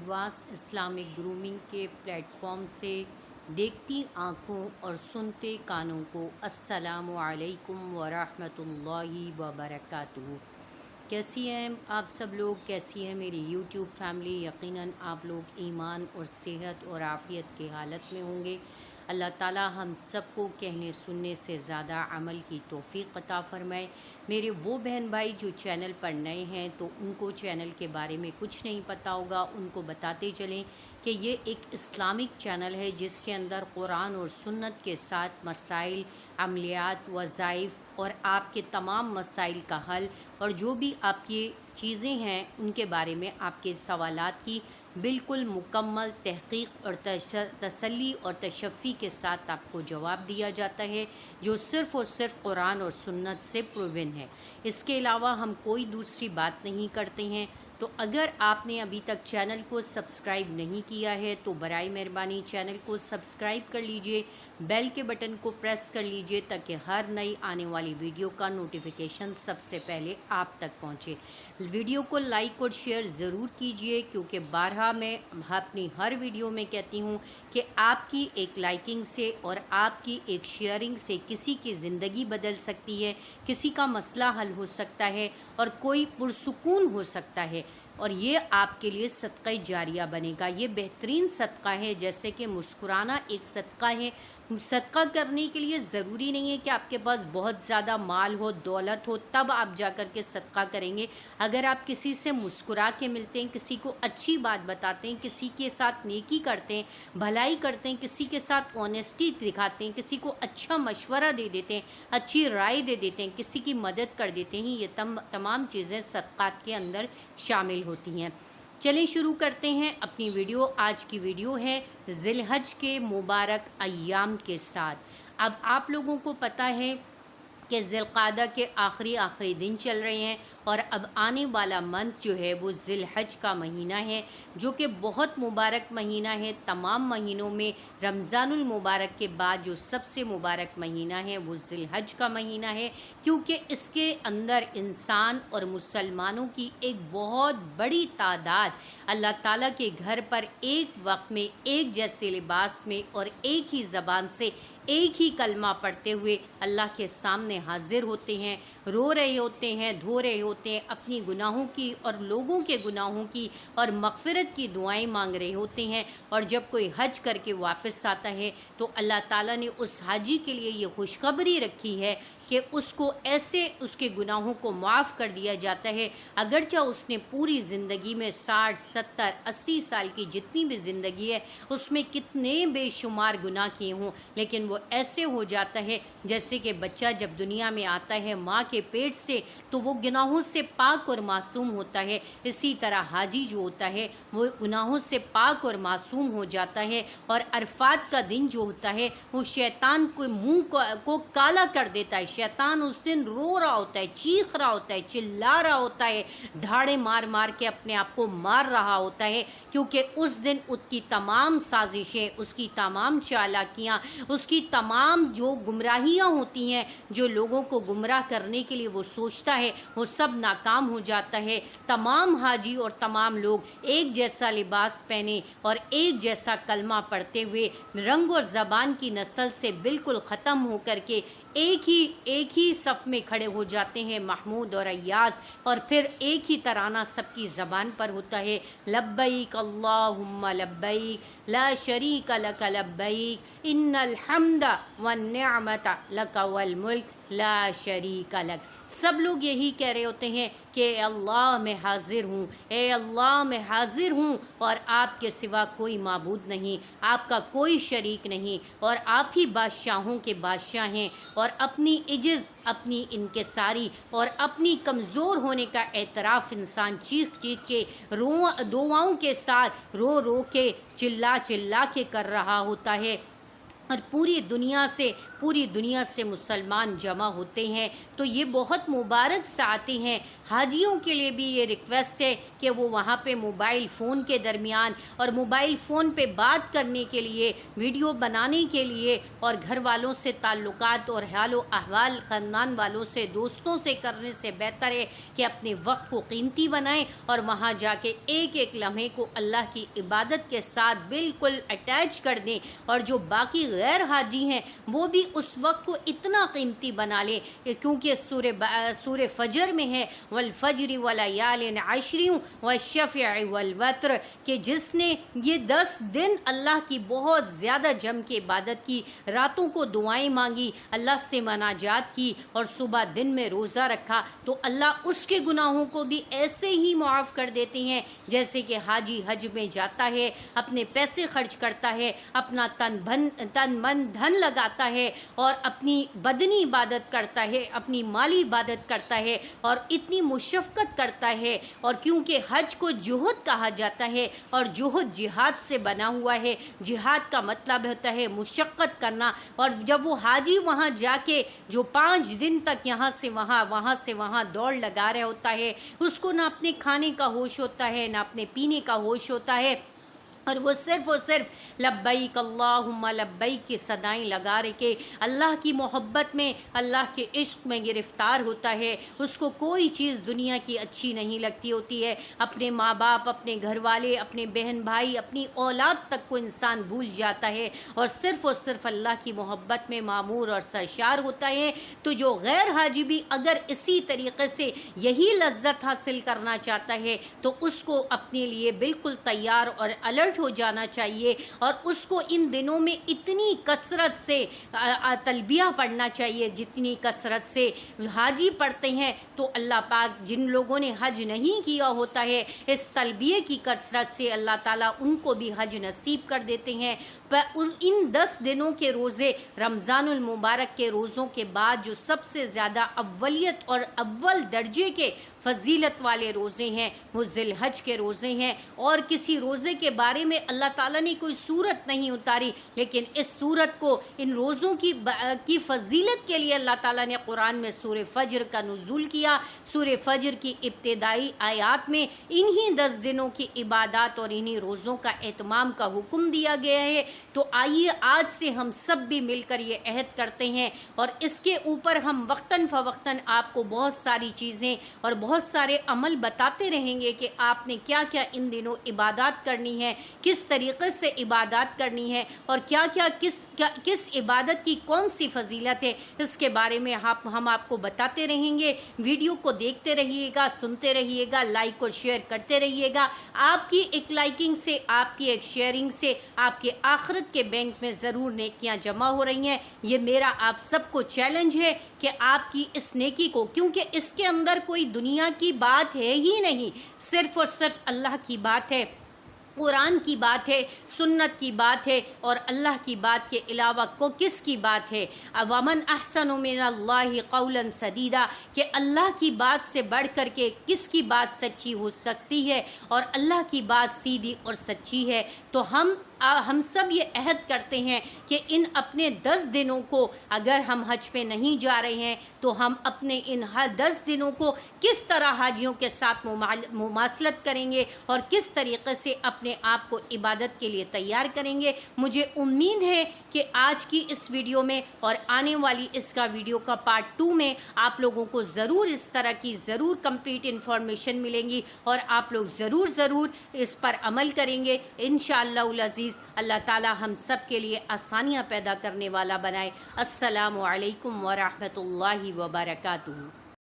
Advance Islamic grooming के platform से देखती आँखों और सुनते कानों को अस्सलामु अलैकुम व रहमतुल्लाहि व बरकातुहू। कैसी हैं आप सब लोग, कैसी है मेरी यूट्यूब फैमिली। यकीनन आप लोग ईमान और सेहत और आफ़ियत की हालत में होंगे। अल्लाह ताला हम सबको कहने सुनने से ज़्यादा अमल की तौफ़ीक़ अता फ़रमाए। मेरे वो बहन भाई जो चैनल पर नए हैं तो उनको चैनल के बारे में कुछ नहीं पता होगा, उनको बताते चलें कि ये एक इस्लामिक चैनल है जिसके अंदर कुरान और सुन्नत के साथ मसाइल, अमलियात, वज़ाइफ और आपके तमाम मसाइल का हल और जो भी आपकी चीज़ें हैं उनके बारे में आपके सवालात की बिल्कुल मुकम्मल तहक़ीक़ और तसल्ली और तशफ़ी के साथ आपको जवाब दिया जाता है, जो सिर्फ़ और सिर्फ कुरान और सुन्नत से प्रूवन है। इसके अलावा हम कोई दूसरी बात नहीं करते हैं। तो अगर आपने अभी तक चैनल को सब्सक्राइब नहीं किया है तो बराए मेहरबानी चैनल को सब्सक्राइब कर लीजिए, बेल के बटन को प्रेस कर लीजिए ताकि हर नई आने वाली वीडियो का नोटिफिकेशन सबसे पहले आप तक पहुंचे। वीडियो को लाइक और शेयर ज़रूर कीजिए क्योंकि बारहा मैं अपनी हर वीडियो में कहती हूं कि आपकी एक लाइकिंग से और आपकी एक शेयरिंग से किसी की ज़िंदगी बदल सकती है, किसी का मसला हल हो सकता है और कोई पुरसुकून हो सकता है और ये आपके लिए सदक़ा जारिया बनेगा। ये बेहतरीन सदक़ा है, जैसे कि मुस्कुराना एक सदक़ा है। सदक़ा करने के लिए ज़रूरी नहीं है कि आपके पास बहुत ज़्यादा माल हो, दौलत हो, तब आप जा कर के सदक़ा करेंगे। अगर आप किसी से मुस्कुरा के मिलते हैं, किसी को अच्छी बात बताते हैं, किसी के साथ नेकी करते हैं, भलाई करते हैं, किसी के साथ ऑनेस्टी दिखाते हैं, किसी को अच्छा मशवरा दे देते हैं, अच्छी राय दे देते हैं, किसी की मदद कर देते हैं, ये तमाम चीज़ें सदक़ात के अंदर शामिल होती हैं। चलिए शुरू करते हैं अपनी वीडियो। आज की वीडियो है ज़िलहज के मुबारक अय्याम के साथ। अब आप लोगों को पता है कि ज़िलक़ादा के आखिरी दिन चल रहे हैं और अब आने वाला मंथ जो है वो ज़िलहज का महीना है, जो कि बहुत मुबारक महीना है। तमाम महीनों में रमज़ानुल मुबारक के बाद जो सबसे मुबारक महीना है वो ज़िलहज का महीना है, क्योंकि इसके अंदर इंसान और मुसलमानों की एक बहुत बड़ी तादाद अल्लाह ताला के घर पर एक वक्त में एक जैसे लिबास में और एक ही ज़बान से एक ही कलमा पढ़ते हुए अल्लाह के सामने हाजिर होते हैं, रो रहे होते हैं, धो रहे होते हैं, अपनी गुनाहों की और लोगों के गुनाहों की और मग़फ़िरत की दुआएं मांग रहे होते हैं। और जब कोई हज करके वापस आता है तो अल्लाह ताला ने उस हाजी के लिए ये खुशखबरी रखी है कि उसको ऐसे उसके गुनाहों को माफ़ कर दिया जाता है, अगरचे उसने पूरी ज़िंदगी में 60, 70, 80 साल की जितनी भी ज़िंदगी है उसमें कितने बेशुमार गुनाह किए हों, लेकिन वो ऐसे हो जाता है जैसे कि बच्चा जब दुनिया में आता है माँ के पेट से तो वो गुनाहों से पाक और मासूम होता है। इसी तरह हाजी जो होता है वो गुनाहों से पाक और मासूम हो जाता है। और अरफात का दिन जो होता है वो शैतान को मुँह को काला कर देता है। शैतान उस दिन रो रहा होता है, चीख रहा होता है, चिल्ला रहा होता है, धाड़े मार मार के अपने आप को मार रहा होता है, क्योंकि उस दिन उसकी तमाम साजिशें, उसकी तमाम चालाकियाँ, उसकी तमाम जो गुमराहियाँ होती हैं, जो लोगों को गुमराह करने के लिए वो सोचता है, वो सब नाकाम हो जाता है। तमाम हाजी और तमाम लोग एक जैसा लिबास पहने और एक जैसा कलमा पढ़ते हुए रंग और ज़बान की नस्ल से बिल्कुल ख़त्म हो कर के एक ही सफ़ में खड़े हो जाते हैं, महमूद और अय्याज़। और फिर एक ही तराना सबकी ज़बान पर होता है, लब्बैक अल्लाहुम्मा लब्बैक ला शरीक लक लब्बैक इन्नल हम्दा वन निअमता लक वल मुल्क ला शरीक लक। सब लोग यही कह रहे होते हैं कि अल्लाह मैं हाज़िर हूँ, ए अल्लाह मैं हाज़िर हूँ और आपके सिवा कोई माबूद नहीं, आपका कोई शरीक नहीं और आप ही बादशाहों के बादशाह हैं। और अपनी इज्ज़, अपनी इनकिसारी और अपनी कमज़ोर होने का एतराफ़ इंसान चीख चीख के दुआओं के साथ रो रो के चिल्ला चिल्ला के कर रहा होता है। اور پوری دنیا سے مسلمان جمع ہوتے ہیں، تو یہ بہت مبارک ساعتیں ہیں۔ حاجیوں کے لیے بھی یہ ریکویسٹ ہے کہ وہ وہاں پہ موبائل فون کے درمیان اور موبائل فون پہ بات کرنے کے لیے، ویڈیو بنانے کے لیے، اور گھر والوں سے تعلقات اور حال و احوال خاندان والوں سے، دوستوں سے کرنے سے بہتر ہے کہ اپنے وقت کو قیمتی بنائیں اور وہاں جا کے ایک ایک لمحے کو اللہ کی عبادت کے ساتھ بالکل اٹیچ کر دیں، اور جو باقی غیر حاجی ہیں وہ بھی اس وقت کو اتنا قیمتی بنا لیں، کیونکہ سورہ فجر میں ہے والفجر ولیال عشر والشفع والوتر، کہ جس نے یہ 10 دن اللہ کی بہت زیادہ جم کے عبادت کی، راتوں کو دعائیں مانگی، اللہ سے مناجات کی، اور صبح دن میں روزہ رکھا، تو اللہ اس کے گناہوں کو بھی ایسے ہی معاف کر دیتے ہیں جیسے کہ حاجی حج میں جاتا ہے، اپنے پیسے خرچ کرتا ہے، اپنا تن من دھن لگاتا ہے، اور اپنی بدنی عبادت کرتا ہے، اپنی مالی عبادت کرتا ہے، اور اتنی مشقت کرتا ہے، اور کیونکہ حج کو جہد کہا جاتا ہے، اور جہد جہاد سے بنا ہوا ہے، جہاد کا مطلب ہوتا ہے مشقت کرنا، اور جب وہ حاجی وہاں جا کے جو 5 دن تک یہاں سے وہاں دوڑ لگا رہا ہوتا ہے، اس کو نہ اپنے کھانے کا ہوش ہوتا ہے، نہ اپنے پینے کا ہوش ہوتا ہے، اور وہ صرف لبیک اللہم لبیک کی صدائیں لگا رہے کہ اللہ کی محبت میں، اللہ کے عشق میں گرفتار ہوتا ہے، اس کو کوئی چیز دنیا کی اچھی نہیں لگتی ہوتی ہے، اپنے ماں باپ، اپنے گھر والے، اپنے بہن بھائی، اپنی اولاد تک کو انسان بھول جاتا ہے، اور صرف اللہ کی محبت میں معمور اور سرشار ہوتا ہے۔ تو جو غیر حاجی بھی اگر اسی طریقے سے یہی لذت حاصل کرنا چاہتا ہے تو اس کو اپنے لیے بالکل تیار اور الرٹ ہو جانا چاہیے، اور اس کو ان دنوں میں اتنی کثرت سے تلبیہ پڑھنا چاہیے جتنی کثرت سے حاجی پڑھتے ہیں، تو اللہ پاک جن لوگوں نے حج نہیں کیا ہوتا ہے، اس تلبیہ کی کثرت سے اللہ تعالیٰ ان کو بھی حج نصیب کر دیتے ہیں۔ ان 10 دنوں کے روزے، رمضان المبارک کے روزوں کے بعد جو سب سے زیادہ اولیت اور اول درجے کے فضیلت والے روزے ہیں وہ ذی الحج کے روزے ہیں، اور کسی روزے کے بارے میں اللہ تعالیٰ نے کوئی صورت نہیں اتاری، لیکن اس صورت کو، ان روزوں کی فضیلت کے لیے اللہ تعالیٰ نے قرآن میں سورہ فجر کا نزول کیا۔ سورہ فجر کی ابتدائی آیات میں انہی 10 دنوں کی عبادات اور انہی روزوں کا اہتمام کا حکم دیا گیا ہے۔ تو آئیے آج سے ہم سب بھی مل کر یہ عہد کرتے ہیں، اور اس کے اوپر ہم وقتاً فوقتاً آپ کو بہت ساری چیزیں اور بہت سارے عمل بتاتے رہیں گے کہ آپ نے کیا کیا ان دنوں عبادات کرنی ہے، کس طریقے سے عبادات کرنی ہے، اور کس عبادت کی کون سی فضیلت ہے، اس کے بارے میں ہم آپ کو بتاتے رہیں گے۔ ویڈیو کو دیکھتے رہیے گا، سنتے رہیے گا، لائک اور شیئر کرتے رہیے گا۔ آپ کی ایک لائکنگ سے، آپ کی ایک شیئرنگ سے آپ کے آخرت کے بینک میں ضرور نیکیاں جمع ہو رہی ہیں۔ یہ میرا آپ سب کو چیلنج ہے کہ آپ کی اس نیکی کو، کیونکہ اس کے اندر کوئی دنیا کی بات ہے ہی نہیں، صرف اور صرف اللہ کی بات ہے، قرآن کی بات ہے، سنت کی بات ہے، اور اللہ کی بات کے علاوہ کو کس کی بات ہے؟ وَمَنْ أَحْسَنُ مِنَ اللَّهِ قَوْلًا سَدِيدًا، کہ اللہ کی بات سے بڑھ کر کے کس کی بات سچی ہو سکتی ہے، اور اللہ کی بات سیدھی اور سچی ہے۔ تو ہم سب یہ عہد کرتے ہیں کہ ان اپنے 10 دنوں کو، اگر ہم حج پہ نہیں جا رہے ہیں تو ہم اپنے ان 10 دنوں کو کس طرح حاجیوں کے ساتھ مماثلت کریں گے، اور کس طریقے سے اپنے آپ کو عبادت کے لیے تیار کریں گے۔ مجھے امید ہے کہ آج کی اس ویڈیو میں اور آنے والی اس کا ویڈیو کا پارٹ 2 میں آپ لوگوں کو ضرور اس طرح کی کمپلیٹ انفارمیشن ملیں گی، اور آپ لوگ ضرور اس پر عمل کریں گے انشاءاللہ العزیز۔ اللہ تعالی ہم سب کے لیے آسانیاں پیدا کرنے والا بنائے۔ السلام علیکم ورحمۃ اللہ وبرکاتہ۔